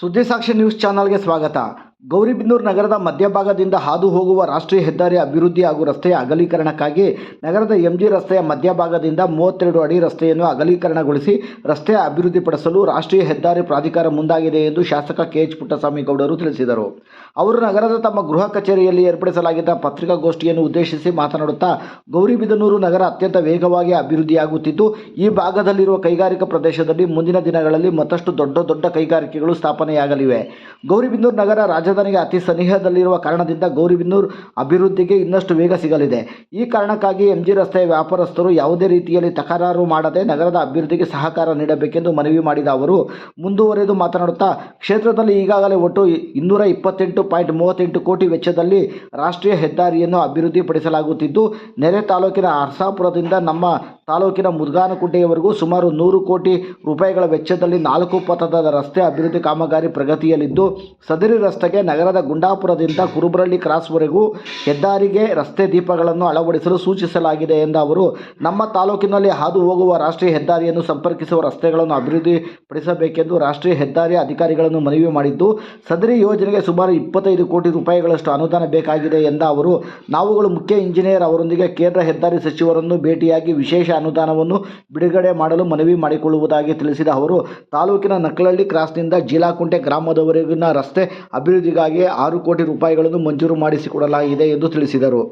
ಸುದ್ದಿಸಾಕ್ಷಿ news ಚಾನಲ್ಗೆ ಸ್ವಾಗತ. ಗೌರಿಬಿದನೂರು ನಗರದ ಮಧ್ಯಭಾಗದಿಂದ ಹಾದು ಹೋಗುವ ರಾಷ್ಟ್ರೀಯ ಹೆದ್ದಾರಿ ಅಭಿವೃದ್ಧಿ ಹಾಗೂ ರಸ್ತೆಯ ಅಗಲೀಕರಣಕ್ಕಾಗಿ ನಗರದ ಎಂಜಿ ರಸ್ತೆಯ ಮಧ್ಯಭಾಗದಿಂದ 32 ಅಡಿ ರಸ್ತೆಯನ್ನು ಅಗಲೀಕರಣಗೊಳಿಸಿ ರಸ್ತೆ ಅಭಿವೃದ್ಧಿಪಡಿಸಲು ರಾಷ್ಟ್ರೀಯ ಹೆದ್ದಾರಿ ಪ್ರಾಧಿಕಾರ ಮುಂದಾಗಿದೆ ಎಂದು ಶಾಸಕ ಕೆಎಚ್ ಪುಟ್ಟಸ್ವಾಮಿ ಗೌಡರು ತಿಳಿಸಿದರು. ಅವರು ನಗರದ ತಮ್ಮ ಗೃಹ ಕಚೇರಿಯಲ್ಲಿ ಏರ್ಪಡಿಸಲಾಗಿದ್ದ ಪತ್ರಿಕಾಗೋಷ್ಠಿಯನ್ನು ಉದ್ದೇಶಿಸಿ ಮಾತನಾಡುತ್ತಾ, ಗೌರಿಬಿದನೂರು ನಗರ ಅತ್ಯಂತ ವೇಗವಾಗಿ ಅಭಿವೃದ್ಧಿಯಾಗುತ್ತಿದ್ದು, ಈ ಭಾಗದಲ್ಲಿರುವ ಕೈಗಾರಿಕಾ ಪ್ರದೇಶದಲ್ಲಿ ಮುಂದಿನ ದಿನಗಳಲ್ಲಿ ಮತ್ತಷ್ಟು ದೊಡ್ಡ ಕೈಗಾರಿಕೆಗಳು ಸ್ಥಾಪನೆಯಾಗಲಿವೆ. ಗೌರಿಬಿದನೂರು ನಗರ ರಾಜಧಾನಿಗೆ ಅತಿ ಸನಿಹದಲ್ಲಿರುವ ಕಾರಣದಿಂದ ಗೌರಿಬಿದನೂರು ಅಭಿವೃದ್ಧಿಗೆ ಇನ್ನಷ್ಟು ವೇಗ ಸಿಗಲಿದೆ. ಈ ಕಾರಣಕ್ಕಾಗಿ ಎಂಜಿ ರಸ್ತೆಯ ವ್ಯಾಪಾರಸ್ಥರು ಯಾವುದೇ ರೀತಿಯಲ್ಲಿ ತಕರಾರು ಮಾಡದೆ ನಗರದ ಅಭಿವೃದ್ಧಿಗೆ ಸಹಕಾರ ನೀಡಬೇಕೆಂದು ಮನವಿ ಮಾಡಿದ ಅವರು ಮುಂದುವರೆದು ಮಾತನಾಡುತ್ತಾ, ಕ್ಷೇತ್ರದಲ್ಲಿ ಈಗಾಗಲೇ ಒಟ್ಟು 228.38 ಕೋಟಿ ವೆಚ್ಚದಲ್ಲಿ ರಾಷ್ಟ್ರೀಯ ಹೆದ್ದಾರಿಯನ್ನು ಅಭಿವೃದ್ಧಿಪಡಿಸಲಾಗುತ್ತಿದ್ದು, ನೆರೆ ತಾಲೂಕಿನ ಅರಸಾಪುರದಿಂದ ನಮ್ಮ ತಾಲೂಕಿನ ಮುದ್ಗಾನಕುಂಟೆಯವರೆಗೂ ಸುಮಾರು 100 ಕೋಟಿ ರೂಪಾಯಿಗಳ ವೆಚ್ಚದಲ್ಲಿ 4 ಪಥದ ರಸ್ತೆ ಅಭಿವೃದ್ಧಿ ಕಾಮಗಾರಿ ಪ್ರಗತಿಯಲ್ಲಿದ್ದು, ಸದರಿ ರಸ್ತೆಗೆ ನಗರದ ಗುಂಡಾಪುರದಿಂದ ಕುರುಬರಳ್ಳಿ ಕ್ರಾಸ್ವರೆಗೂ ಹೆದ್ದಾರಿಗೆ ರಸ್ತೆ ದೀಪಗಳನ್ನು ಅಳವಡಿಸಲು ಸೂಚಿಸಲಾಗಿದೆ ಎಂದ ಅವರು, ನಮ್ಮ ತಾಲೂಕಿನಲ್ಲಿ ಹಾದು ಹೋಗುವ ರಾಷ್ಟ್ರೀಯ ಹೆದ್ದಾರಿಯನ್ನು ಸಂಪರ್ಕಿಸುವ ರಸ್ತೆಗಳನ್ನು ಅಭಿವೃದ್ಧಿಪಡಿಸಬೇಕೆಂದು ರಾಷ್ಟ್ರೀಯ ಹೆದ್ದಾರಿ ಅಧಿಕಾರಿಗಳನ್ನು ಮನವಿ ಮಾಡಿದ್ದು, ಸದರಿ ಯೋಜನೆಗೆ ಸುಮಾರು 25 ಕೋಟಿ ರೂಪಾಯಿಗಳಷ್ಟು ಅನುದಾನ ಬೇಕಾಗಿದೆ ಎಂದ ಅವರು, ನಾವುಗಳು ಮುಖ್ಯ ಇಂಜಿನಿಯರ್ ಅವರೊಂದಿಗೆ ಕೇಂದ್ರ ಹೆದ್ದಾರಿ ಸಚಿವರನ್ನು ಭೇಟಿಯಾಗಿ ವಿಶೇಷ ಅನುದಾನವನ್ನು ಬಿಡುಗಡೆ ಮಾಡಲು ಮನವಿ ಮಾಡಿಕೊಳ್ಳುವುದಾಗಿ ತಿಳಿಸಿದ ಅವರು, ತಾಲೂಕಿನ ನಕ್ಕಲಹಳ್ಳಿ ಕ್ರಾಸ್ನಿಂದ ಜೀಲಾಕುಂಟೆ ಗ್ರಾಮದವರೆಗಿನ ರಸ್ತೆ ಅಭಿವೃದ್ಧಿಗಾಗಿ 6 ಕೋಟಿ ರೂಪಾಯಿಗಳನ್ನು ಮಂಜೂರು ಮಾಡಿಸಿಕೊಡಲಾಗಿದೆ ಎಂದು ತಿಳಿಸಿದರು.